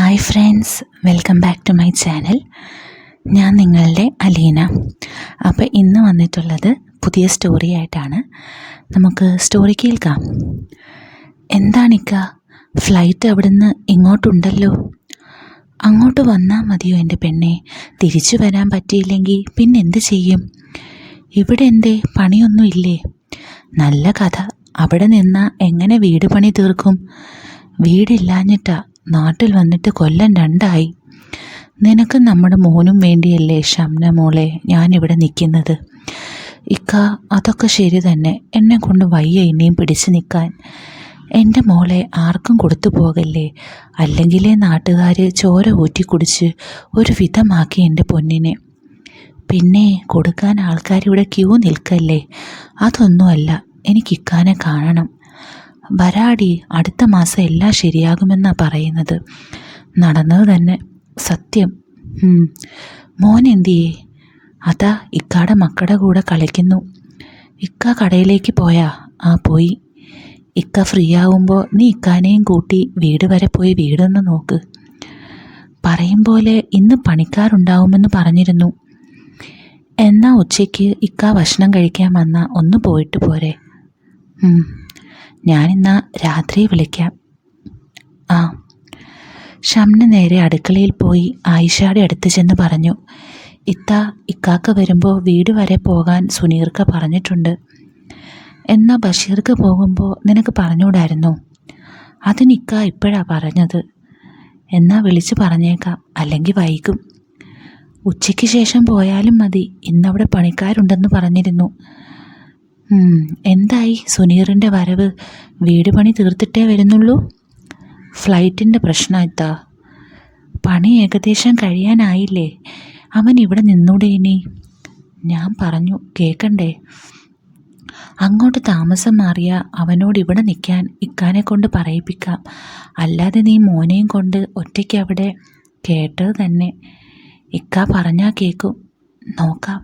Hi friends, welcome back to my channel. ഞാൻ നിങ്ങളുടെ അലീന. അപ്പോൾ ഇന്ന് വന്നിട്ടുള്ളത് പുതിയ സ്റ്റോറി ആയിട്ടാണ്. നമുക്ക് സ്റ്റോറി കേൾക്കാം. എന്താണിക്ക, ഫ്ലൈറ്റ് അവിടുന്ന് ഇങ്ങോട്ടുണ്ടല്ലോ. അങ്ങോട്ട് വന്നാൽ മതിയോ എൻ്റെ പെണ്ണെ? തിരിച്ചു വരാൻ പറ്റിയില്ലെങ്കിൽ പിന്നെന്ത് ചെയ്യും? ഇവിടെ എന്തേ, പണിയൊന്നും ഇല്ലേ? നല്ല കഥ. അവിടെ നിന്നാൽ എങ്ങനെ വീട് പണി തീർക്കും? വീടില്ലാഞ്ഞിട്ടാ നാട്ടിൽ വന്നിട്ട് കൊല്ലം 2 ആയി. നിനക്ക് നമ്മുടെ മോനും വേണ്ടിയല്ലേ ഷംന മോളെ ഞാനിവിടെ നിൽക്കുന്നത്. ഇക്ക, അതൊക്കെ ശരി തന്നെ. എന്നെ കൊണ്ട് വയ്യ ഇനിയും പിടിച്ചു നിൽക്കാൻ. എൻ്റെ മോളെ ആർക്കും കൊടുത്തു പോകല്ലേ, അല്ലെങ്കിലേ നാട്ടുകാർ ചോര ഊറ്റി കുടിച്ച് ഒരു വിധമാക്കി എൻ്റെ പൊന്നിനെ. പിന്നെ കൊടുക്കാൻ ആൾക്കാരിവിടെ ക്യൂ നിൽക്കല്ലേ. അതൊന്നുമല്ല, എനിക്ക് ഇക്കാനെ കാണണം. വരാടി, അടുത്ത മാസം എല്ലാം ശരിയാകുമെന്നാണ് പറയുന്നത്. നടന്നത് തന്നെ, സത്യം. മോൻ എന്തിയേ? അതാ ഇക്കാടെ മക്കളുടെ കൂടെ കളിക്കുന്നു. ഇക്ക കടയിലേക്ക് പോയാ? ആ, പോയി. ഇക്ക ഫ്രീ ആവുമ്പോൾ നീ ഇക്കാനെയും കൂട്ടി വീട് വരെ പോയി വീടൊന്ന് നോക്ക്. പറയും പോലെ ഇന്ന് പണിക്കാരുണ്ടാവുമെന്ന് പറഞ്ഞിരുന്നു. എന്നാ ഉച്ചയ്ക്ക് ഇക്ക ഭക്ഷണം കഴിക്കാൻ വന്നാൽ ഒന്ന് പോയിട്ട് പോരെ? ഞാനിന്നാ രാത്രി വിളിക്കാം. ആ. ഷംന നേരെ അടുക്കളയിൽ പോയി ആയിഷയുടെ അടുത്ത് ചെന്ന് പറഞ്ഞു, ഇക്കാക്ക വരുമ്പോൾ വീട് വരെ പോകാൻ സുനീർക്ക പറഞ്ഞിട്ടുണ്ട്. എന്നാൽ ബഷീർക്ക് പോകുമ്പോൾ നിനക്ക് പറഞ്ഞുകൂടായിരുന്നോ? അതിനിക്ക ഇപ്പോഴാണ് പറഞ്ഞത്. എന്നാ വിളിച്ച് പറഞ്ഞേക്കാം, അല്ലെങ്കിൽ വൈകും. ഉച്ചയ്ക്ക് ശേഷം പോയാലും മതി, ഇന്നവിടെ പണിക്കാരുണ്ടെന്ന് പറഞ്ഞിരുന്നു. എന്തായി സുനീറിൻ്റെ വരവ്? വീട് പണി തീർത്തിട്ടേ വരുന്നുള്ളൂ? ഫ്ലൈറ്റിൻ്റെ പ്രശ്നമെത്താ? പണി ഏകദേശം കഴിയാനായില്ലേ? അവൻ ഇവിടെ നിന്നൂടെ ഇനി? ഞാൻ പറഞ്ഞു, കേൾക്കണ്ടേ? അങ്ങോട്ട് താമസം മാറിയ അവനോട് ഇവിടെ നിൽക്കാൻ ഇക്കാനെ കൊണ്ട് പറയിപ്പിക്കാം. അല്ലാതെ നീ മോനെയും കൊണ്ട് ഒറ്റയ്ക്ക് അവിടെ. കേട്ടത് തന്നെ. ഇക്ക പറഞ്ഞാൽ കേൾക്കും. നോക്കാം.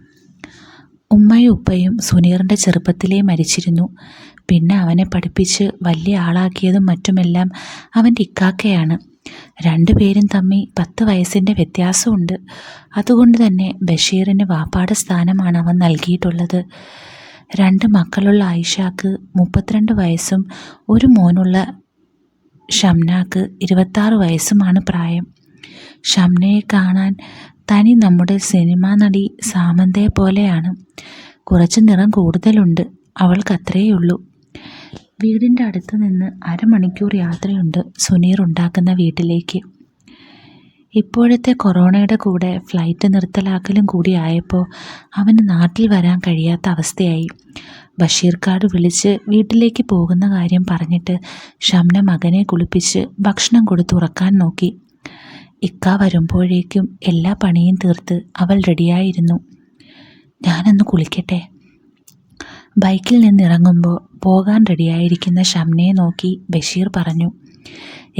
ഉമ്മയും ഉപ്പയും സുനീറിൻ്റെ ചെറുപ്പത്തിലേ മരിച്ചിരുന്നു. പിന്നെ അവനെ പഠിപ്പിച്ച് വലിയ ആളാക്കിയതും മറ്റുമെല്ലാം അവൻ്റെ ഇക്കാക്കയാണ്. 2 പേരും തമ്മിൽ 10 വയസ്സിൻ്റെ വ്യത്യാസമുണ്ട്. അതുകൊണ്ട് തന്നെ ബഷീറിന് വാപ്പാടെ സ്ഥാനമാണ് അവൻ നൽകിയിട്ടുള്ളത്. 2 മക്കളുള്ള ആയിഷാക്ക് 32 വയസ്സും ഒരു മോനുള്ള ഷംനാക്ക് 26 വയസ്സുമാണ് പ്രായം. ഷംനയെ കാണാൻ തനി നമ്മുടെ സിനിമാ നടി സാമന്തയെ പോലെയാണ്. കുറച്ച് നിറം കൂടുതലുണ്ട്. അവൾക്ക് അത്രയേയുള്ളൂ. വീടിൻ്റെ അടുത്ത് നിന്ന് 1/2 മണിക്കൂർ യാത്രയുണ്ട് സുനീർ ഉണ്ടാക്കുന്ന വീട്ടിലേക്ക്. ഇപ്പോഴത്തെ കൊറോണയുടെ കൂടെ ഫ്ലൈറ്റ് നിർത്തലാക്കലും കൂടി ആയപ്പോൾ അവന് നാട്ടിൽ വരാൻ കഴിയാത്ത അവസ്ഥയായി. ബഷീർക്കാട് വിളിച്ച് വീട്ടിലേക്ക് പോകുന്ന കാര്യം പറഞ്ഞിട്ട് ഷംന മകനെ കുളിപ്പിച്ച് ഭക്ഷണം കൊടുത്ത് ഉറക്കാൻ നോക്കി. ഇക്ക വരുമ്പോഴേക്കും എല്ലാ പണിയും തീർത്ത് അവൾ റെഡിയായിരുന്നു. ഞാനൊന്ന് കുളിക്കട്ടെ. ബൈക്കിൽ നിന്നിറങ്ങുമ്പോൾ പോകാൻ റെഡിയായിരിക്കുന്ന ഷംനയെ നോക്കി ബഷീർ പറഞ്ഞു.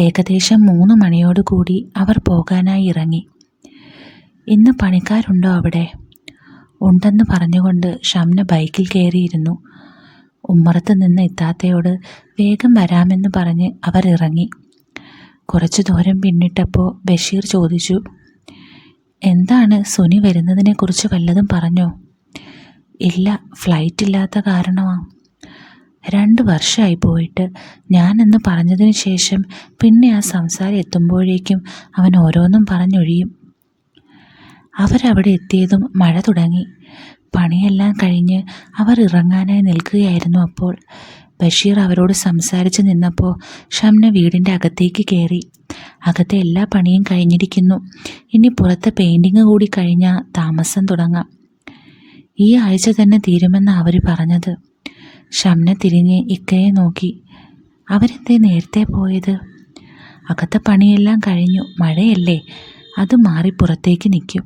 ഏകദേശം 3 മണിയോടുകൂടി അവർ പോകാനായി ഇറങ്ങി. ഇന്ന് പണിക്കാരുണ്ടോ അവിടെ? ഉണ്ടെന്ന് പറഞ്ഞുകൊണ്ട് ഷംന ബൈക്കിൽ കയറിയിരുന്നു. ഉമ്മറത്ത് നിന്ന് ഇത്താത്തയോട് വേഗം വരാമെന്ന് പറഞ്ഞ് അവർ ഇറങ്ങി. കുറച്ചു ദൂരം പിന്നിട്ടപ്പോൾ ബഷീർ ചോദിച്ചു, എന്താണ് സുനി വരുന്നതിനെക്കുറിച്ച് വല്ലതും പറഞ്ഞോ? ഇല്ല, ഫ്ലൈറ്റ് ഇല്ലാത്ത കാരണമാണ്. 2 വർഷമായി പോയിട്ട്. ഞാനെന്ന് പറഞ്ഞതിന് ശേഷം പിന്നെ ആ സംസാരം എത്തുമ്പോഴേക്കും അവൻ ഓരോന്നും പറഞ്ഞൊഴിയും. അവരവിടെ എത്തിയതും മഴ തുടങ്ങി. പണിയെല്ലാം കഴിഞ്ഞ് അവർ ഇറങ്ങാനായി നിൽക്കുകയായിരുന്നു. അപ്പോൾ ബഷീർ അവരോട് സംസാരിച്ച് നിന്നപ്പോൾ ഷംന വീടിൻ്റെ അകത്തേക്ക് കയറി. അകത്തെ എല്ലാ പണിയും കഴിഞ്ഞിരിക്കുന്നു. ഇനി പുറത്തെ പെയിൻറ്റിങ് കൂടി കഴിഞ്ഞാൽ താമസം തുടങ്ങാം. ഈ ആഴ്ച തന്നെ തീരുമെന്നാണ് അവർ പറഞ്ഞത്. ഷംന തിരിഞ്ഞ് ഇക്കയെ നോക്കി. അവരെന്തേ നേരത്തെ പോയത്? അകത്തെ പണിയെല്ലാം കഴിഞ്ഞു. മഴയല്ലേ, അത് മാറി പുറത്തേക്ക് നിൽക്കും.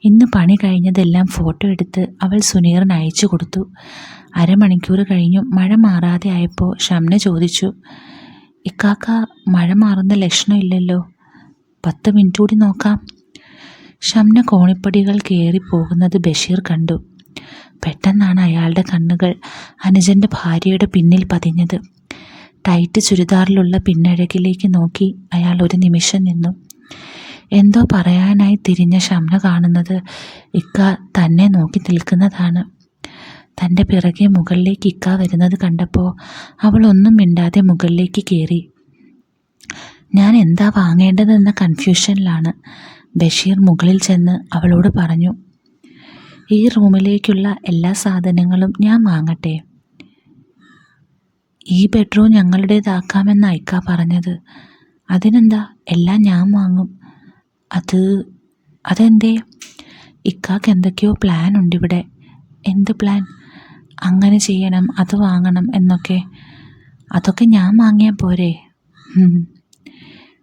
ഇന്ന് പണി കഴിഞ്ഞതെല്ലാം ഫോട്ടോ എടുത്ത് അവൾ സുനീറിന് അയച്ചു കൊടുത്തു. 1/2 മണിക്കൂർ കഴിഞ്ഞു മഴ മാറാതെ ആയപ്പോൾ ഷംന ചോദിച്ചു, ഇക്കാക്ക മഴ മാറുന്ന ലക്ഷണമില്ലല്ലോ. 10 മിനിറ്റ് കൂടി നോക്കാം. ഷംന കോണിപ്പടികൾ കയറി പോകുന്നത് ബഷീർ കണ്ടു. പെട്ടെന്നാണ് അയാളുടെ കണ്ണുകൾ അനുജൻ്റെ ഭാര്യയുടെ പിന്നിൽ പതിഞ്ഞത്. ടൈറ്റ് ചുരിദാറിലുള്ള പിന്നഴകിലേക്ക് നോക്കി അയാൾ ഒരു നിമിഷം നിന്നു. എന്തോ പറയാനായി തിരിഞ്ഞ ഷംന കാണുന്നത് ഇക്ക തന്നെ നോക്കി നിൽക്കുന്നതാണ്. തൻ്റെ പിറകെ മുകളിലേക്ക് ഇക്ക വരുന്നത് കണ്ടപ്പോൾ അവൾ ഒന്നും മിണ്ടാതെ മുകളിലേക്ക് കയറി. ഞാൻ എന്താ വാങ്ങേണ്ടതെന്ന കൺഫ്യൂഷനിലാണ്. ബഷീർ മുകളിൽ ചെന്ന് അവളോട് പറഞ്ഞു, ഈ റൂമിലേക്കുള്ള എല്ലാ സാധനങ്ങളും ഞാൻ വാങ്ങട്ടെ? ഈ ബെഡ്റൂം ഞങ്ങളുടേതാക്കാമെന്ന ഇക്ക പറഞ്ഞത്. അതിനെന്താ, എല്ലാം ഞാൻ വാങ്ങും. അതെന്തേ? ഇക്കാക്ക് എന്തൊക്കെയോ പ്ലാൻ ഉണ്ട് ഇവിടെ. എന്ത് പ്ലാൻ? അങ്ങനെ ചെയ്യണം, അത് വാങ്ങണം എന്നൊക്കെ. അതൊക്കെ ഞാൻ വാങ്ങിയാൽ പോരെ?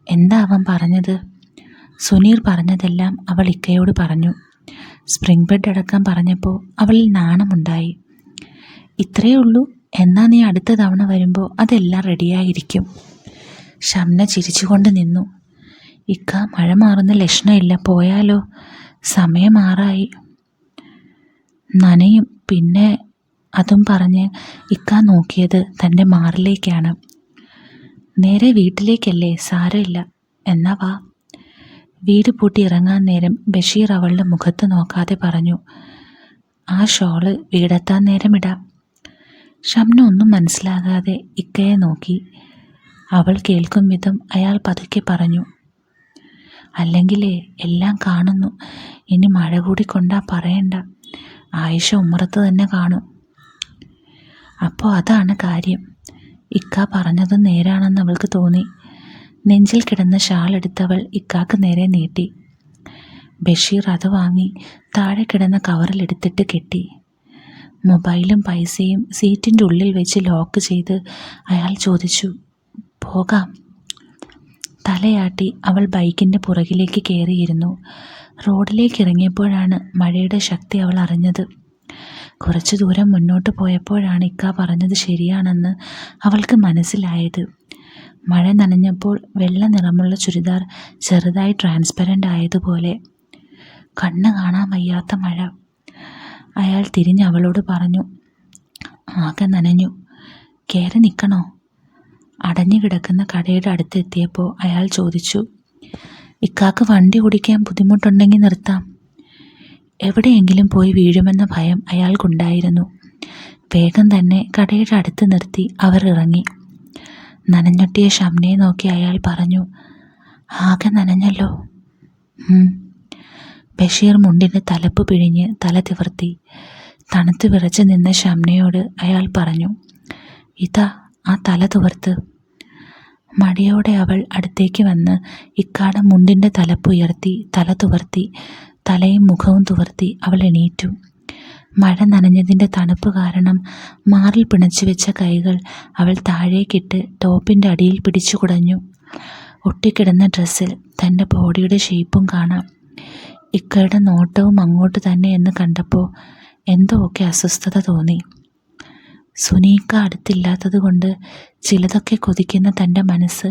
എന്താ അവൻ പറഞ്ഞത്? സുനീർ പറഞ്ഞതെല്ലാം അവൾ ഇക്കയോട് പറഞ്ഞു. സ്പ്രിംഗ് ബെഡ് അടക്കം പറഞ്ഞപ്പോൾ അവളിൽ നാണമുണ്ടായി. ഇത്രയേ ഉള്ളൂ? എന്നാ നീ അടുത്ത തവണ വരുമ്പോൾ അതെല്ലാം റെഡിയായിരിക്കും. ഷംന ചിരിച്ചുകൊണ്ട് നിന്നു. ഇക്ക, മഴ മാറുന്ന ലക്ഷണമില്ല, പോയാലോ? സമയം 6 നനയും. പിന്നെ അതും പറഞ്ഞ് ഇക്ക നോക്കിയത് തൻ്റെ മാറിലേക്കാണ്. നേരെ വീട്ടിലേക്കല്ലേ, സാരമില്ല, എന്നാ വാ. വീട് പൂട്ടി ഇറങ്ങാൻ നേരം ബഷീർ അവളുടെ മുഖത്ത് നോക്കാതെ പറഞ്ഞു, ആ ഷോള് വീടെത്താൻ നേരം ഇടാം. ഷംന ഒന്നും മനസ്സിലാകാതെ ഇക്കയെ നോക്കി. അവൾ കേൾക്കും വിധം അയാൾ പതുക്കെ പറഞ്ഞു, അല്ലെങ്കിലേ എല്ലാം കാണുന്നു. ഇനി മഴ കൂടി കൊണ്ടാ പറയണ്ട, ആയിഷ ഉമ്മറത്ത് തന്നെ കാണും. അപ്പോൾ അതാണ് കാര്യം. ഇക്ക പറഞ്ഞത് നേരാണെന്ന് അവൾക്ക് തോന്നി. നെഞ്ചിൽ കിടന്ന ഷാൾ എടുത്തവൾ ഇക്കാക്ക് നേരെ നീട്ടി. ബഷീർ അത് വാങ്ങി താഴെ കിടന്ന കവറിലെടുത്തിട്ട് കെട്ടി. മൊബൈലും പൈസയും സീറ്റിൻ്റെ ഉള്ളിൽ വെച്ച് ലോക്ക് ചെയ്ത് അയാൾ ചോദിച്ചു, പോകാം? തലയാട്ടി അവൾ ബൈക്കിൻ്റെ പുറകിലേക്ക് കയറിയിരുന്നു. റോഡിലേക്ക് ഇറങ്ങിയപ്പോഴാണ് മഴയുടെ ശക്തി അവൾ അറിഞ്ഞത്. കുറച്ചു ദൂരം മുന്നോട്ട് പോയപ്പോഴാണ് ഇക്ക പറഞ്ഞത് ശരിയാണെന്ന് അവൾക്ക് മനസ്സിലായത്. മഴ നനഞ്ഞപ്പോൾ വെള്ള നിറമുള്ള ചുരിദാർ ചെറുതായി ട്രാൻസ്പെറൻ്റ് ആയതുപോലെ. കണ്ണ് കാണാൻ വയ്യാത്ത മഴ. അയാൾ തിരിഞ്ഞ് അവളോട് പറഞ്ഞു, ആകെ നനഞ്ഞു, കയറി നിൽക്കണോ? അടഞ്ഞു കിടക്കുന്ന കടയുടെ അടുത്തെത്തിയപ്പോൾ അയാൾ ചോദിച്ചു, ഇക്കാക്ക് വണ്ടി ഓടിക്കാൻ ബുദ്ധിമുട്ടുണ്ടെങ്കിൽ നിർത്താം. എവിടെയെങ്കിലും പോയി വീഴുമെന്ന ഭയം അയാൾക്കുണ്ടായിരുന്നു. വേഗം തന്നെ കടയുടെ അടുത്ത് നിർത്തി അവർ ഇറങ്ങി. നനഞ്ഞൊട്ടിയ ഷംനയെ നോക്കി അയാൾ പറഞ്ഞു, ആകെ നനഞ്ഞല്ലോ. ബഷീർ മുണ്ടിൻ്റെ തലപ്പ് പിഴിഞ്ഞ് തല തിവർത്തി. തണുത്ത് വിറച്ച് നിന്ന ഷംനയോട് അയാൾ പറഞ്ഞു, ഇതാ ആ തല തുവർത്ത്. മടിയോടെ അവൾ അടുത്തേക്ക് വന്ന് ഇക്കാടെ മുണ്ടിൻ്റെ തലപ്പുയർത്തി തല തുവർത്തി. തലയും മുഖവും തുവർത്തി അവൾ എണീറ്റു. മഴ നനഞ്ഞതിൻ്റെ തണുപ്പ് കാരണം മാറിൽ പിണച്ചു വെച്ച കൈകൾ അവൾ താഴേക്കിട്ട് ടോപ്പിൻ്റെ അടിയിൽ പിടിച്ചു കുടഞ്ഞു. ഒട്ടിക്കിടന്ന ഡ്രസ്സിൽ തൻ്റെ ബോഡിയുടെ ഷേപ്പും കാണാം. ഇക്കയുടെ നോട്ടവും അങ്ങോട്ട് തന്നെ എന്ന് കണ്ടപ്പോൾ എന്തോ ഒക്കെ അസ്വസ്ഥത തോന്നി. സുനീക്ക അടുത്തില്ലാത്തത് കൊണ്ട് ചിലതൊക്കെ കൊതിക്കുന്ന തൻ്റെ മനസ്സ്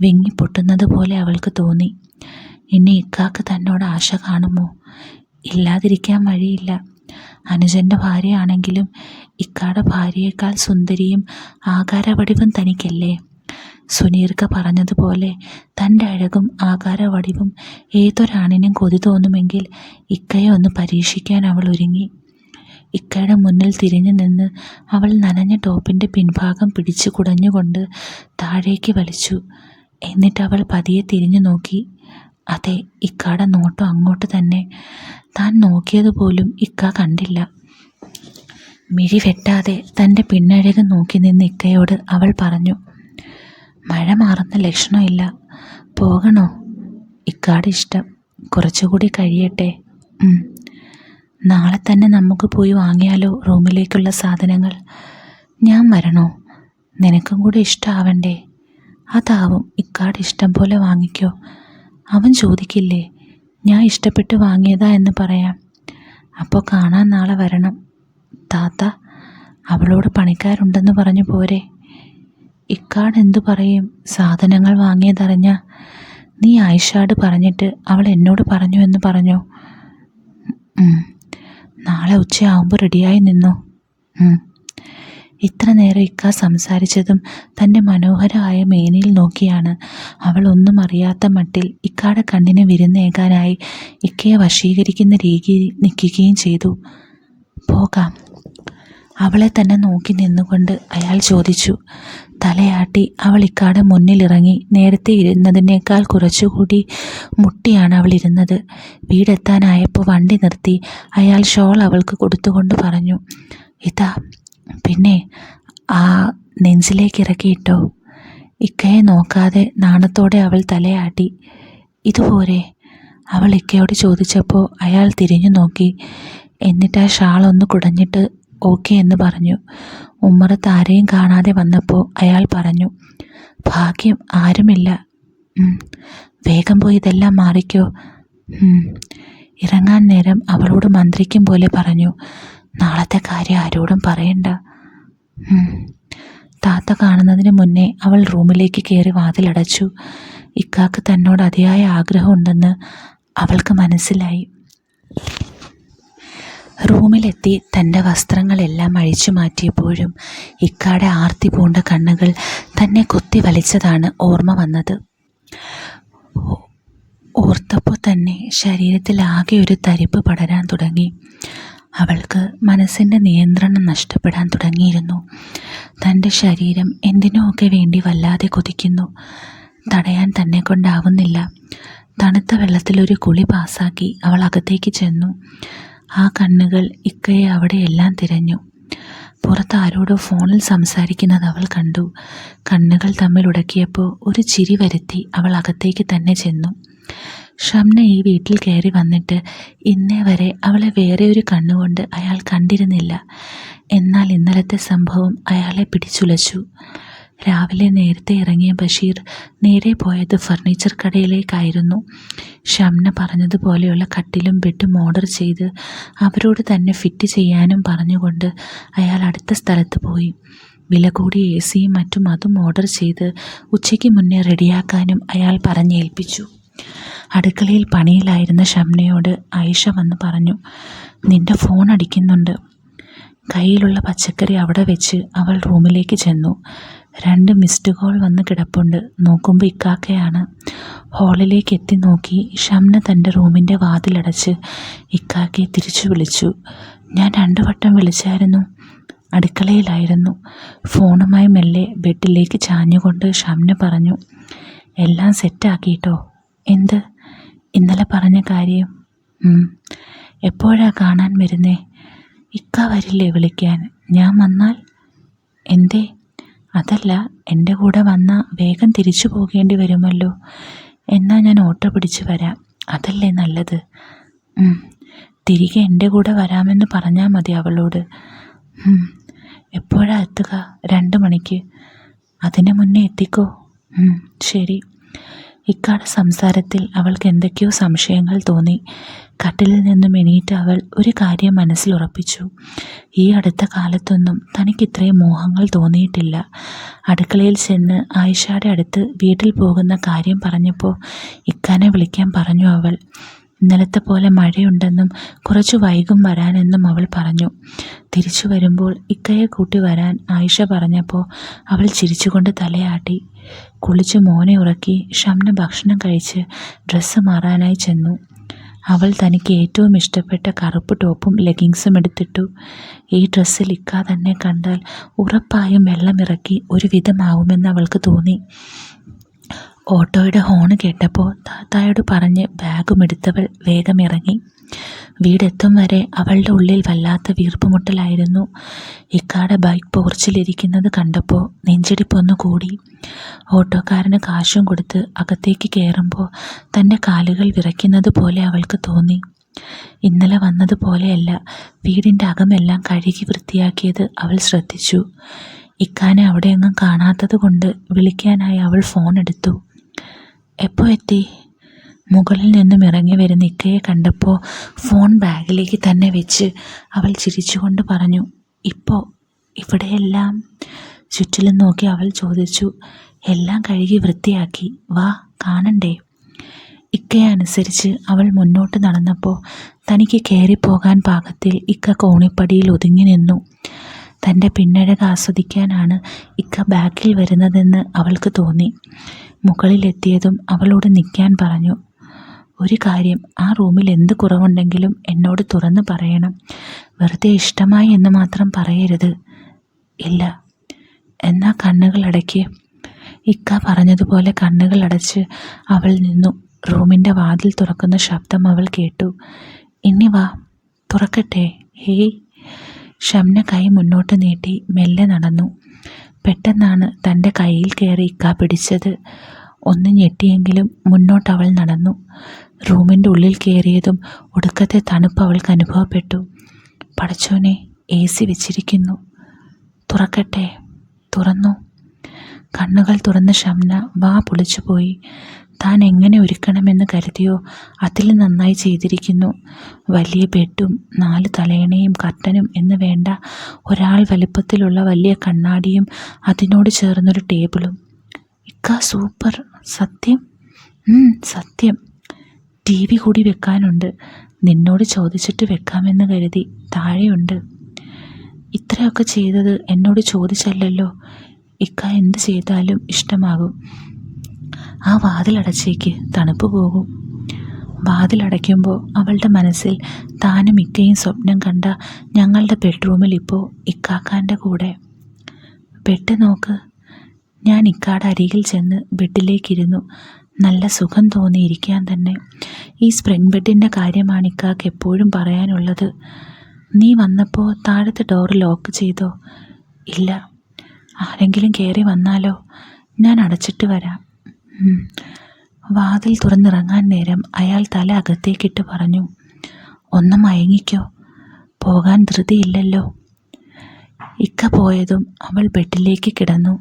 വിങ്ങിപ്പൊട്ടുന്നത് പോലെ അവൾക്ക് തോന്നി. ഇനി ഇക്കാക്ക് തന്നോട് ആശ കാണുമോ? ഇല്ലാതിരിക്കാൻ വഴിയില്ല. അനുജൻ്റെ ഭാര്യയാണെങ്കിലും ഇക്കാടെ ഭാര്യയേക്കാൾ സുന്ദരിയും ആകാരവടിവും തനിക്കല്ലേ? സുനീർക്ക പറഞ്ഞതുപോലെ തൻ്റെ അഴകും ആകാരവടിവും ഏതൊരാണിനും കൊതി തോന്നുമെങ്കിൽ ഇക്കയെ ഒന്ന് പരീക്ഷിക്കാൻ അവൾ ഒരുങ്ങി. ഇക്കയുടെ മുന്നിൽ തിരിഞ്ഞു നിന്ന് അവൾ നനഞ്ഞ ടോപ്പിൻ്റെ പിൻഭാഗം പിടിച്ചു കുടഞ്ഞുകൊണ്ട് താഴേക്ക് വലിച്ചു. എന്നിട്ട് അവൾ പതിയെ തിരിഞ്ഞു നോക്കി. അതെ, ഇക്കാടെ നോട്ടം അങ്ങോട്ട് തന്നെ. താൻ നോക്കിയതുപോലും ഇക്ക കണ്ടില്ല. മിഴി വെട്ടാതെ തൻ്റെ പിന്നഴക് നോക്കി നിന്ന് ഇക്കയോട് അവൾ പറഞ്ഞു, മഴ മാറുന്ന ലക്ഷണമില്ല, പോകണോ? ഇക്കാടെ ഇഷ്ടം, കുറച്ചുകൂടി കഴിയട്ടെ. നാളെ തന്നെ നമുക്ക് പോയി വാങ്ങിയാലോ റൂമിലേക്കുള്ള സാധനങ്ങൾ? ഞാൻ വരണോ? നിനക്കും കൂടെ ഇഷ്ടമാവണ്ടേ? അതാവും, ഇക്കാടെ ഇഷ്ടം പോലെ വാങ്ങിക്കോ. അവൻ ചോദിക്കില്ലേ, ഞാൻ ഇഷ്ടപ്പെട്ട് വാങ്ങിയതാ എന്ന് പറയാം. അപ്പോൾ കാണാൻ നാളെ വരണം. താത്ത, അവളോട് പണിക്കാരുണ്ടെന്ന് പറഞ്ഞു പോരെ? ഇക്കാട് എന്തു പറയും? സാധനങ്ങൾ വാങ്ങിയതറിഞ്ഞ? നീ ആയിഷാട് പറഞ്ഞിട്ട് അവൾ എന്നോട് പറഞ്ഞു എന്ന് പറഞ്ഞോ? നാളെ ഉച്ചയാവുമ്പോൾ റെഡിയായി നിന്നോ. ഇത്ര നേരം ഇക്ക സംസാരിച്ചതും തൻ്റെ മനോഹരമായ മേനിയിൽ നോക്കിയാണ്. അവൾ ഒന്നും അറിയാത്ത മട്ടിൽ ഇക്കയുടെ കണ്ണിന് വിരുന്നേകാനായി ഇക്കയെ വശീകരിക്കുന്ന രീതിയിൽ നിൽക്കുകയും ചെയ്തു. പോകാം, അവളെ തന്നെ നോക്കി നിന്നുകൊണ്ട് അയാൾ ചോദിച്ചു. തലയാട്ടി അവൾ ഇക്കയുടെ മുന്നിലിറങ്ങി. നേരത്തെ ഇരുന്നതിനേക്കാൾ കുറച്ചുകൂടി മുട്ടിയാണ് അവൾ ഇരുന്നത്. വീടെത്താനായപ്പോൾ വണ്ടി നിർത്തി അയാൾ ഷോൾ അവൾക്ക് കൊടുത്തുകൊണ്ട് പറഞ്ഞു, ഇതാ, പിന്നെ ആ നെഞ്ചിലേക്ക് ഇറക്കിയിട്ടോ. ഇക്കയെ നോക്കാതെ നാണത്തോടെ അവൾ തലയാട്ടി. ഇതുപോരെ, അവൾ ഇക്കയോട് ചോദിച്ചപ്പോൾ അയാൾ തിരിഞ്ഞു നോക്കി. എന്നിട്ട് ആ ഷാൾ ഒന്ന് കുടഞ്ഞിട്ട് ഓക്കെ എന്ന് പറഞ്ഞു. ഉമ്മറത്ത് ആരെയും കാണാതെ വന്നപ്പോൾ അയാൾ പറഞ്ഞു, ഭാഗ്യം ആരുമില്ല. വേഗം പോയി ഇതെല്ലാം മാറിക്കോ. ഇറങ്ങാൻ നേരം അവളോട് മന്ത്രിക്കും പോലെ പറഞ്ഞു, നാളത്തെ കാര്യം ആരോടും പറയണ്ട. താത്ത കാണുന്നതിന് മുന്നേ അവൾ റൂമിലേക്ക് കയറി വാതിലടച്ചു. ഇക്കാക്ക് തന്നോട് അതിയായ ആഗ്രഹമുണ്ടെന്ന് അവൾക്ക് മനസ്സിലായി. റൂമിലെത്തി തൻ്റെ വസ്ത്രങ്ങളെല്ലാം അഴിച്ചു മാറ്റിയപ്പോഴും ഇക്കാടെ ആർത്തി പൂണ്ട കണ്ണുകൾ തന്നെ കുത്തി വലിച്ചതാണ് ഓർമ്മ വന്നത്. ഓർത്തപ്പോൾ തന്നെ ശരീരത്തിൽ ആകെ ഒരു തരിപ്പ് പടരാൻ തുടങ്ങി. അവൾക്ക് മനസ്സിൻ്റെ നിയന്ത്രണം നഷ്ടപ്പെടാൻ തുടങ്ങിയിരുന്നു. തൻ്റെ ശരീരം എന്തിനോ ഒക്കെ വേണ്ടി വല്ലാതെ കൊതിക്കുന്നു. തടയാൻ തന്നെ കൊണ്ടാവുന്നില്ല. തണുത്ത വെള്ളത്തിലൊരു കുളി പാസാക്കി അവൾ അകത്തേക്ക് ചെന്നു. ആ കണ്ണുകൾ ഇക്കയെ അവിടെയെല്ലാം തിരഞ്ഞു. പുറത്ത് ആരോടോ ഫോണിൽ സംസാരിക്കുന്നത് അവൾ കണ്ടു. കണ്ണുകൾ തമ്മിൽ ഉടക്കിയപ്പോൾ ഒരു ചിരി വരുത്തി അവൾ അകത്തേക്ക് തന്നെ ചെന്നു. ഷംന ഈ വീട്ടിൽ കയറി വന്നിട്ട് ഇന്നേ വരെ അവളെ വേറെ ഒരു കണ്ണുകൊണ്ട് അയാൾ കണ്ടിരുന്നില്ല. എന്നാൽ ഇന്നലത്തെ സംഭവം അയാളെ പിടിച്ചുലച്ചു. രാവിലെ നേരത്തെ ഇറങ്ങിയ ബഷീർ നേരെ പോയത് ഫർണിച്ചർ കടയിലേക്കായിരുന്നു. ഷംന പറഞ്ഞതുപോലെയുള്ള കട്ടിലും ബെഡും ഓർഡർ ചെയ്ത് അവരോട് തന്നെ ഫിറ്റ് ചെയ്യാനും പറഞ്ഞുകൊണ്ട് അയാൾ അടുത്ത സ്ഥലത്ത് പോയി. വില കൂടിയ AC-യും മറ്റും അതും ഓർഡർ ചെയ്ത് ഉച്ചയ്ക്ക് മുന്നേ റെഡിയാക്കാനും അയാൾ പറഞ്ഞേൽപ്പിച്ചു. അടുക്കളയിൽ പണിയിലായിരുന്ന ഷംനയോട് ആയിഷ വന്ന് പറഞ്ഞു, നിന്റെ ഫോൺ അടിക്കുന്നുണ്ട്. കയ്യിലുള്ള പച്ചക്കറി അവിടെ വെച്ച് അവൾ റൂമിലേക്ക് ചെന്നു. 2 മിസ്ഡ് കോൾ വന്ന് കിടപ്പുണ്ട്. നോക്കുമ്പോൾ ഇക്കാക്കയാണ്. ഹാളിലേക്ക് എത്തി നോക്കി ഷംന തൻ്റെ റൂമിൻ്റെ വാതിലടച്ച് ഇക്കാക്കയെ തിരിച്ചു വിളിച്ചു. ഞാൻ 2 വട്ടം വിളിച്ചായിരുന്നു. അടുക്കളയിലായിരുന്നു. ഫോണുമായി മെല്ലെ ബെഡിലേക്ക് ചാഞ്ഞുകൊണ്ട് ഷംന പറഞ്ഞു, എല്ലാം സെറ്റാക്കിയിട്ടോ? എന്ത്? ഇന്നലെ പറഞ്ഞ കാര്യം? എപ്പോഴാ കാണാൻ വരുന്നേ? ഇക്ക വരില്ലേ വിളിക്കാൻ? ഞാൻ വന്നാൽ? എന്തേ? അതല്ല, എൻ്റെ കൂടെ വന്നാൽ വേഗം തിരിച്ചു പോകേണ്ടി വരുമല്ലോ. എന്നാൽ ഞാൻ ഓട്ടോ പിടിച്ച് വരാം, അതല്ലേ നല്ലത്. തിരികെ എൻ്റെ കൂടെ വരാമെന്ന് പറഞ്ഞാൽ മതി അവളോട്. എപ്പോഴാ എത്തുക? 2 മണിക്ക്. അതിന് മുന്നേ എത്തിക്കോ. ശരി. ഇക്കാടെ സംസാരത്തിൽ അവൾക്ക് എന്തൊക്കെയോ സംശയങ്ങൾ തോന്നി. കട്ടിലിൽ നിന്നും എണീറ്റ് അവൾ ഒരു കാര്യം മനസ്സിലുറപ്പിച്ചു. ഈ അടുത്ത കാലത്തൊന്നും തനിക്ക് ഇത്രയും മോഹങ്ങൾ തോന്നിയിട്ടില്ല. അടുക്കളയിൽ ചെന്ന് ആയിഷയുടെ അടുത്ത് വീട്ടിൽ പോകുന്ന കാര്യം പറഞ്ഞപ്പോൾ ഇക്കാനെ വിളിക്കാൻ പറഞ്ഞു അവൾ. ഇന്നലത്തെ പോലെ മഴയുണ്ടെന്നും കുറച്ച് വൈകും വരാനെന്നും അവൾ പറഞ്ഞു. തിരിച്ചു വരുമ്പോൾ ഇക്കയെ കൂട്ടി വരാൻ ആയിഷ പറഞ്ഞപ്പോൾ അവൾ ചിരിച്ചുകൊണ്ട് തലയാട്ടി. കുളിച്ച് മോനെ ഉറക്കി ഷംന ഭക്ഷണം കഴിച്ച് ഡ്രസ്സ് മാറാനായി ചെന്നു. അവൾ തനിക്ക് ഏറ്റവും ഇഷ്ടപ്പെട്ട കറുപ്പ് ടോപ്പും ലെഗിങ്സും എടുത്തിട്ടു. ഈ ഡ്രസ്സിൽ ഇക്ക തന്നെ കണ്ടാൽ ഉറപ്പായും വെള്ളമിറക്കി ഒരു വിധമാവുമെന്ന് അവൾക്ക് തോന്നി. ഓട്ടോയുടെ ഹോണ് കേട്ടപ്പോൾ താത്തായോട് പറഞ്ഞ് ബാഗും എടുത്തവൾ വേഗം ഇറങ്ങി. വീടെത്തും വരെ അവളുടെ ഉള്ളിൽ വല്ലാത്ത വീർപ്പുമുട്ടലായിരുന്നു. ഇക്കാടെ ബൈക്ക് പോർച്ചിലിരിക്കുന്നത് കണ്ടപ്പോൾ നെഞ്ചിടിപ്പൊന്നു കൂടി. ഓട്ടോക്കാരന് കാശും കൊടുത്ത് അകത്തേക്ക് കയറുമ്പോൾ തൻ്റെ കാലുകൾ വിറയ്ക്കുന്നത് പോലെ അവൾക്ക് തോന്നി. ഇന്നലെ വന്നതുപോലെയല്ല വീടിൻ്റെ അകമെല്ലാം കഴുകി വൃത്തിയാക്കിയത് അവൾ ശ്രദ്ധിച്ചു. ഇക്കാനെ അവിടെയൊന്നും കാണാത്തത് കൊണ്ട് വിളിക്കാനായി അവൾ ഫോൺ എടുത്തു. എപ്പോൾ എത്തി? മുകളിൽ നിന്നും ഇറങ്ങി വരുന്ന ഇക്കയെ കണ്ടപ്പോൾ ഫോൺ ബാഗിലേക്ക് തന്നെ വെച്ച് അവൾ ചിരിച്ചുകൊണ്ട് പറഞ്ഞു, ഇപ്പോൾ. ഇവിടെയെല്ലാം ചുറ്റിലും നോക്കി അവൾ ചോദിച്ചു. എല്ലാം കഴുകി വൃത്തിയാക്കി, വാ കാണണ്ടേ? ഇക്കയെ അനുസരിച്ച് അവൾ മുന്നോട്ട് നടന്നപ്പോൾ തനിക്ക് കയറിപ്പോകാൻ പാകത്തിൽ ഇക്ക കോണിപ്പടിയിൽ ഒതുങ്ങി നിന്നു. തൻ്റെ പിന്നഴക് ആസ്വദിക്കാനാണ് ഇക്ക ബാക്കിൽ വരുന്നതെന്ന് അവൾക്ക് തോന്നി. മുകളിലെത്തിയതും അവളോട് നിൽക്കാൻ പറഞ്ഞു. ഒരു കാര്യം, ആ റൂമിൽ എന്ത് കുറവുണ്ടെങ്കിലും എന്നോട് തുറന്ന് പറയണം. വെറുതെ ഇഷ്ടമായി എന്ന് മാത്രം പറയരുത്. ഇല്ല. എന്നാ കണ്ണുകൾ അടയ്ക്ക്. ഇക്ക പറഞ്ഞതുപോലെ കണ്ണുകൾ അടച്ച് അവൾ നിന്നു. റൂമിൻ്റെ വാതിൽ തുറക്കുന്ന ശബ്ദം അവൾ കേട്ടു. ഇനി വാ, തുറക്കട്ടെ. ഹേയ്. ഷംന കൈ മുന്നോട്ട് നീട്ടി മെല്ലെ നടന്നു. പെട്ടെന്നാണ് തൻ്റെ കയ്യിൽ കയറി ഇക്ക പിടിച്ചത്. ഒന്ന് ഞെട്ടിയെങ്കിലും മുന്നോട്ട് അവൾ നടന്നു. റൂമിൻ്റെ ഉള്ളിൽ കയറിയതും ഒടുക്കത്തെ തണുപ്പ് അവൾക്ക് അനുഭവപ്പെട്ടു. പടച്ചോനെ, AC വെച്ചിരിക്കുന്നു. തുറക്കട്ടെ. തുറന്നു. കണ്ണുകൾ തുറന്ന ഷംന വാ പൊളിച്ചുപോയി. താൻ എങ്ങനെ ഒരുക്കണമെന്ന് കരുതിയോ അതിൽ നന്നായി ചെയ്തിരിക്കുന്നു. വലിയ ബെഡും 4 തലയണയും കർട്ടനും എന്ന് വേണ്ട ഒരാൾ വലിപ്പത്തിലുള്ള വലിയ കണ്ണാടിയും അതിനോട് ചേർന്നൊരു ടേബിളും. ഇക്ക സൂപ്പർ. സത്യം? സത്യം. TV കൂടി വെക്കാനുണ്ട്. നിന്നോട് ചോദിച്ചിട്ട് വെക്കാമെന്ന് കരുതി. താഴെയുണ്ട്. ഇത്രയൊക്കെ ചെയ്തത് എന്നോട് ചോദിച്ചല്ലല്ലോ. ഇക്ക എന്ത് ചെയ്താലും ഇഷ്ടമാകും. ആ വാതിലടച്ചേക്ക്, തണുപ്പ് പോകും. വാതിലടയ്ക്കുമ്പോൾ അവളുടെ മനസ്സിൽ താനും ഇക്കയും സ്വപ്നം കണ്ട ഞങ്ങളുടെ ബെഡ്റൂമിൽ ഇപ്പോൾ ഇക്കാക്കാൻ്റെ കൂടെ. ബെഡ് നോക്ക്. ഞാൻ ഇക്കാടെ അരികിൽ ചെന്ന് ബെഡിലേക്കിരുന്നു. നല്ല സുഖം തോന്നിയിരിക്കാൻ തന്നെ. ഈ സ്പ്രിംഗ് ബെഡിൻ്റെ കാര്യമാണ് ഇക്കാക്ക് എപ്പോഴും പറയാനുള്ളത്. നീ വന്നപ്പോൾ താഴത്തെ ഡോർ ലോക്ക് ചെയ്തോ? ഇല്ല. ആരെങ്കിലും കയറി വന്നാലോ? ഞാൻ അടച്ചിട്ട് വരാം. വാതിൽ തുറന്നിറങ്ങാൻ നേരം അയാൾ തല അകത്തേക്കിട്ട് പറഞ്ഞു. ഒന്ന് മയങ്ങിക്കോ, പോകാൻ ധൃതിയില്ലല്ലോ. ഇക്ക പോയതും അവൾ ബെഡിലേക്ക് കിടന്നു.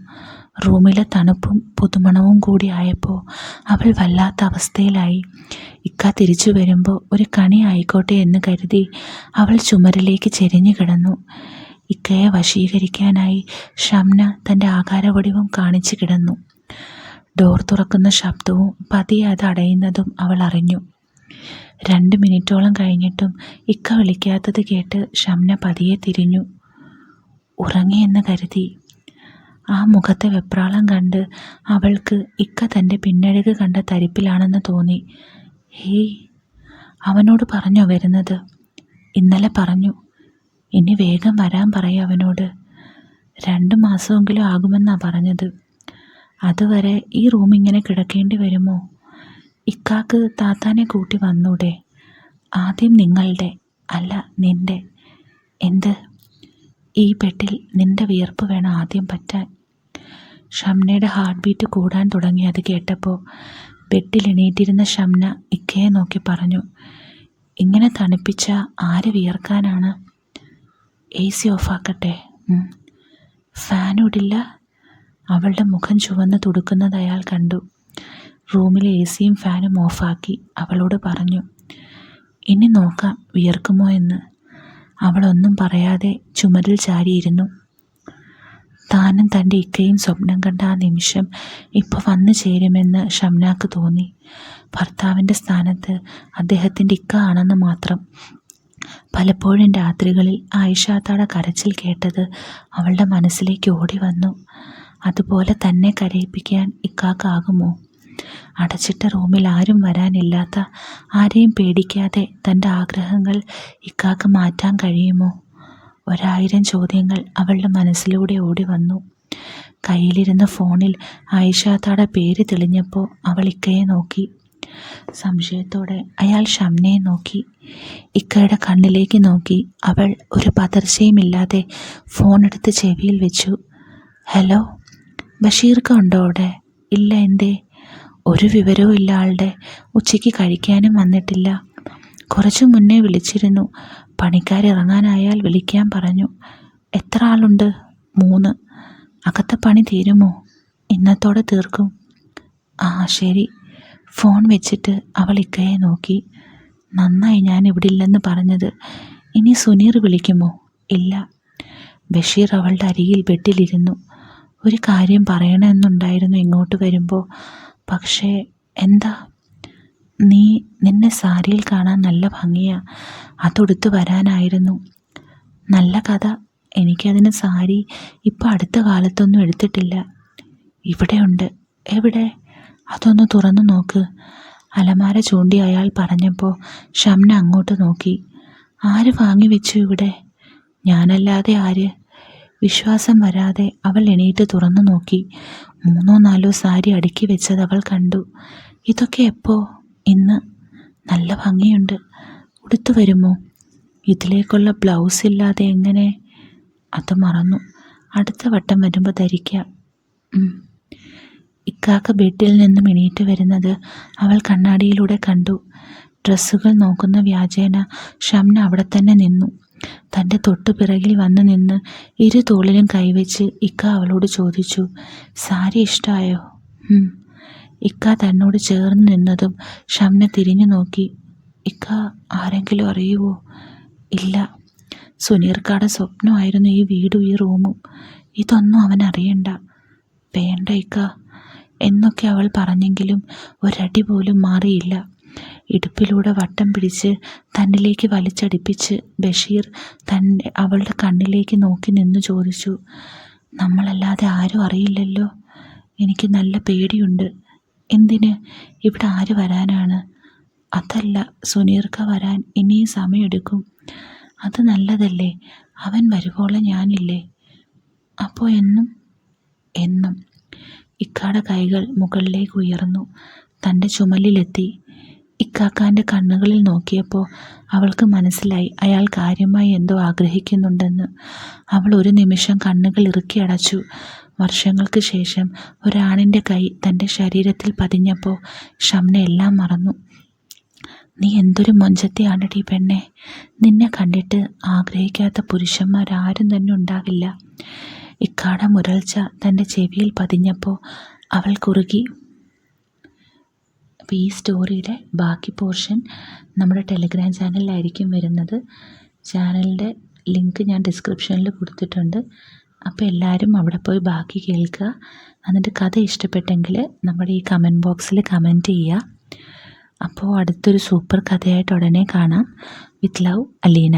റൂമിലെ തണുപ്പും പുതുമണവും കൂടി ആയപ്പോൾ അവൾ വല്ലാത്ത അവസ്ഥയിലായി. ഇക്ക തിരിച്ചു വരുമ്പോൾ ഒരു കണി ആയിക്കോട്ടെ എന്ന് കരുതി അവൾ ചുമരിലേക്ക് ചെരിഞ്ഞു കിടന്നു. ഇക്കയെ വശീകരിക്കാനായി ഷംന തൻ്റെ ആകാരവടിവും കാണിച്ചു കിടന്നു. ഡോർ തുറക്കുന്ന ശബ്ദവും പതിയെ അത് അടയുന്നതും അവൾ അറിഞ്ഞു. 2 മിനിറ്റോളം കഴിഞ്ഞിട്ടും ഇക്ക വിളിക്കാത്തത് കേട്ട് ഷംന പതിയെ തിരിഞ്ഞു. ഉറങ്ങിയെന്ന് കരുതി. ആ മുഖത്തെ വെപ്രാളം കണ്ട് അവൾക്ക് ഇക്ക തൻ്റെ പിന്നഴക് കണ്ട തരിപ്പിലാണെന്ന് തോന്നി. ഹേയ്, അവനോട് പറഞ്ഞോ വരുന്നത്? ഇന്നലെ പറഞ്ഞു. ഇനി വേഗം വരാൻ പറയും അവനോട്. 2 മാസമെങ്കിലും ആകുമെന്നാണ് പറഞ്ഞത്. അതുവരെ ഈ റൂം ഇങ്ങനെ കിടക്കേണ്ടി വരുമോ? ഇക്കാക്ക് താത്താനെ കൂട്ടി വന്നൂടെ? ആദ്യം നിങ്ങളുടെ, അല്ല നിൻ്റെ. എന്ത്? ഈ ബെഡിൽ നിൻ്റെ വിയർപ്പ് വേണം ആദ്യം പറ്റാൻ. ഷംനയുടെ ഹാർട്ട് ബീറ്റ് കൂടാൻ തുടങ്ങി. അത് കേട്ടപ്പോൾ ബെഡിൽ എണീറ്റിരുന്ന ഷംന ഇക്കയെ നോക്കി പറഞ്ഞു. ഇങ്ങനെ തണുപ്പിച്ച ആര് വിയർക്കാനാണ്? AC ഓഫാക്കട്ടെ? ഫാനും ഇടില്ല? അവളുടെ മുഖം ചുവന്ന് തുടുക്കുന്നത് അയാൾ കണ്ടു. റൂമിലെ ACയും ഫാനും ഓഫാക്കി അവളോട് പറഞ്ഞു. ഇനി നോക്കാം വിയർക്കുമോ എന്ന്. അവളൊന്നും പറയാതെ ചുമരിൽ ചാരിയിരുന്നു. താനും തൻ്റെ ഇക്കയും സ്വപ്നം കണ്ട ആ നിമിഷം ഇപ്പോൾ വന്നു ചേരുമെന്ന് ഷംനാക്ക് തോന്നി. ഭർത്താവിൻ്റെ സ്ഥാനത്ത് അദ്ദേഹത്തിൻ്റെ ഇക്ക ആണെന്ന് മാത്രം. പലപ്പോഴും രാത്രികളിൽ ആയിഷാത്താടെ കരച്ചിൽ കേട്ടത് അവളുടെ മനസ്സിലേക്ക് ഓടി വന്നു. അതുപോലെ തന്നെ കരയിപ്പിക്കാൻ ഇക്കാക്കാകുമോ? അടച്ചിട്ട റൂമിൽ ആരും വരാനില്ലാത്ത, ആരെയും പേടിക്കാതെ തൻ്റെ ആഗ്രഹങ്ങൾ ഇക്കാക്ക് മാറ്റാൻ കഴിയുമോ? 1000 ചോദ്യങ്ങൾ അവളുടെ മനസ്സിലൂടെ ഓടി വന്നു. കയ്യിലിരുന്ന ഫോണിൽ ആയിഷാത്താടെ പേര് തെളിഞ്ഞപ്പോൾ അവൾ ഇക്കയെ നോക്കി. സംശയത്തോടെ അയാൾ ഷംനയെ നോക്കി. ഇക്കയുടെ കണ്ണിലേക്ക് നോക്കി അവൾ ഒരു പതർച്ചയുമില്ലാതെ ഫോണെടുത്ത് ചെവിയിൽ വെച്ചു. ഹലോ, ബഷീർക്ക് ഉണ്ടോ അവിടെ? ഇല്ല. എന്തേ? ഒരു വിവരവും ഇല്ല ആളുടെ. ഉച്ചയ്ക്ക് കഴിക്കാനും വന്നിട്ടില്ല. കുറച്ചു മുന്നേ വിളിച്ചിരുന്നു. പണിക്കാരിറങ്ങാനായാൽ വിളിക്കാൻ പറഞ്ഞു. എത്ര ആളുണ്ട്? 3. അകത്തെ പണി തീരുമോ? ഇന്നത്തോടെ തീർക്കും. ആ ശരി. ഫോൺ വെച്ചിട്ട് അവൾ ഇക്കയെ നോക്കി. നന്നായി ഞാൻ ഇവിടെ ഇല്ലെന്ന് പറഞ്ഞത്. ഇനി സുനീർ വിളിക്കുമോ? ഇല്ല. ബഷീർ അവളുടെ അരികിൽ ബെഡിലിരുന്നു. ഒരു കാര്യം പറയണമെന്നുണ്ടായിരുന്നു ഇങ്ങോട്ട് വരുമ്പോൾ. പക്ഷേ എന്താ? നിന്നെ സാരിയിൽ കാണാൻ നല്ല ഭംഗിയാ. അതൊടുത്ത് വരാനായിരുന്നു. നല്ല കഥ. എനിക്കതിന് സാരി ഇപ്പം അടുത്ത കാലത്തൊന്നും എടുത്തിട്ടില്ല. ഇവിടെയുണ്ട്. എവിടെ? അതൊന്ന് തുറന്നു നോക്ക്. അലമാര ചൂണ്ടി അയാൾ പറഞ്ഞപ്പോൾ ഷംന അങ്ങോട്ട് നോക്കി. ആര് വാങ്ങി വെച്ചു ഇവിടെ? ഞാനല്ലാതെ ആര്? വിശ്വാസം വരാതെ അവൾ എണീറ്റ് തുറന്നു നോക്കി. 3-4 സാരി അടുക്കി വെച്ചത് അവൾ കണ്ടു. ഇതൊക്കെ എപ്പോ? ഇന്ന്. നല്ല ഭംഗിയുണ്ട്. ഉടുത്തു വരുമോ? ഇതിലേക്കുള്ള ബ്ലൗസ് ഇല്ലാതെ എങ്ങനെ? അത് മറന്നു. അടുത്ത വട്ടം വരുമ്പോൾ ധരിക്കാം. ഇക്കാക്ക ബെഡിൽ നിന്നും എണീറ്റ് വരുന്നത് അവൾ കണ്ണാടിയിലൂടെ കണ്ടു. ഡ്രസ്സുകൾ നോക്കുന്ന വ്യാജേന ഷംന അവിടെ തന്നെ നിന്നു. തൻ്റെ തൊട്ടുപിറകിൽ വന്ന് നിന്ന് ഇരു തോളിലും കൈവച്ച് ഇക്ക അവളോട് ചോദിച്ചു, സാരി ഇഷ്ടമായോ? ഇക്ക തന്നോട് ചേർന്ന് നിന്നതും ഷംന തിരിഞ്ഞു നോക്കി. ഇക്ക ആരെങ്കിലും അറിയുമോ? ഇല്ല. സുനീർക്കാടെ സ്വപ്നമായിരുന്നു ഈ വീടും ഈ റൂമും. ഇതൊന്നും അവൻ അറിയണ്ട. വേണ്ട ഇക്ക എന്നൊക്കെ അവൾ പറഞ്ഞെങ്കിലും ഒരടി പോലും മാറിയില്ല. ഇടുപ്പിലൂടെ വട്ടം പിടിച്ച് തന്നിലേക്ക് വലിച്ചടിപ്പിച്ച് ബഷീർ അവളുടെ കണ്ണിലേക്ക് നോക്കി നിന്ന് ചോദിച്ചു, നമ്മളല്ലാതെ ആരും അറിയില്ലല്ലോ? എനിക്ക് നല്ല പേടിയുണ്ട്. എന്തിന്? ഇവിടെ ആര് വരാനാണ്? അതല്ല, സുനീർക്ക വരാൻ ഇനിയും സമയമെടുക്കും. അത് നല്ലതല്ലേ? അവൻ വരുവോളം ഞാനില്ലേ? അപ്പോൾ എന്നും? എന്നും. ഇക്കാടെ കൈകൾ മുകളിലേക്ക് ഉയർന്നു തൻ്റെ ചുമലിലെത്തി. ഇക്കാക്കാൻ്റെ കണ്ണുകളിൽ നോക്കിയപ്പോൾ അവൾക്ക് മനസ്സിലായി അയാൾ കാര്യമായി എന്തോ ആഗ്രഹിക്കുന്നുണ്ടെന്ന്. അവൾ ഒരു നിമിഷം കണ്ണുകൾ ഇറുക്കി അടച്ചു. വർഷങ്ങൾക്ക് ശേഷം ഒരാണിൻ്റെ കൈ തൻ്റെ ശരീരത്തിൽ പതിഞ്ഞപ്പോൾ ഷംന എല്ലാം മറന്നു. നീ എന്തൊരു മൊഞ്ചത്തെയാണടി പെണ്ണെ. നിന്നെ കണ്ടിട്ട് ആഗ്രഹിക്കാത്ത പുരുഷന്മാരാരും തന്നെ ഉണ്ടാകില്ല. ഇക്കാട മുരൾച്ച തൻ്റെ ചെവിയിൽ പതിഞ്ഞപ്പോൾ അവൾ കുറുകി. അപ്പോൾ ഈ സ്റ്റോറിയുടെ ബാക്കി പോർഷൻ നമ്മുടെ ടെലിഗ്രാം ചാനലിലായിരിക്കും വരുന്നത്. ചാനലിൻ്റെ ലിങ്ക് ഞാൻ ഡിസ്ക്രിപ്ഷനിൽ കൊടുത്തിട്ടുണ്ട്. അപ്പോൾ എല്ലാവരും അവിടെ പോയി ബാക്കി കേൾക്കുക. എന്നിട്ട് കഥ ഇഷ്ടപ്പെട്ടെങ്കിൽ നമ്മുടെ ഈ കമൻറ്റ് ബോക്സിൽ കമൻറ്റ് ചെയ്യുക. അപ്പോൾ അടുത്തൊരു സൂപ്പർ കഥയായിട്ട് ഉടനെ കാണാം. With love, Aleena.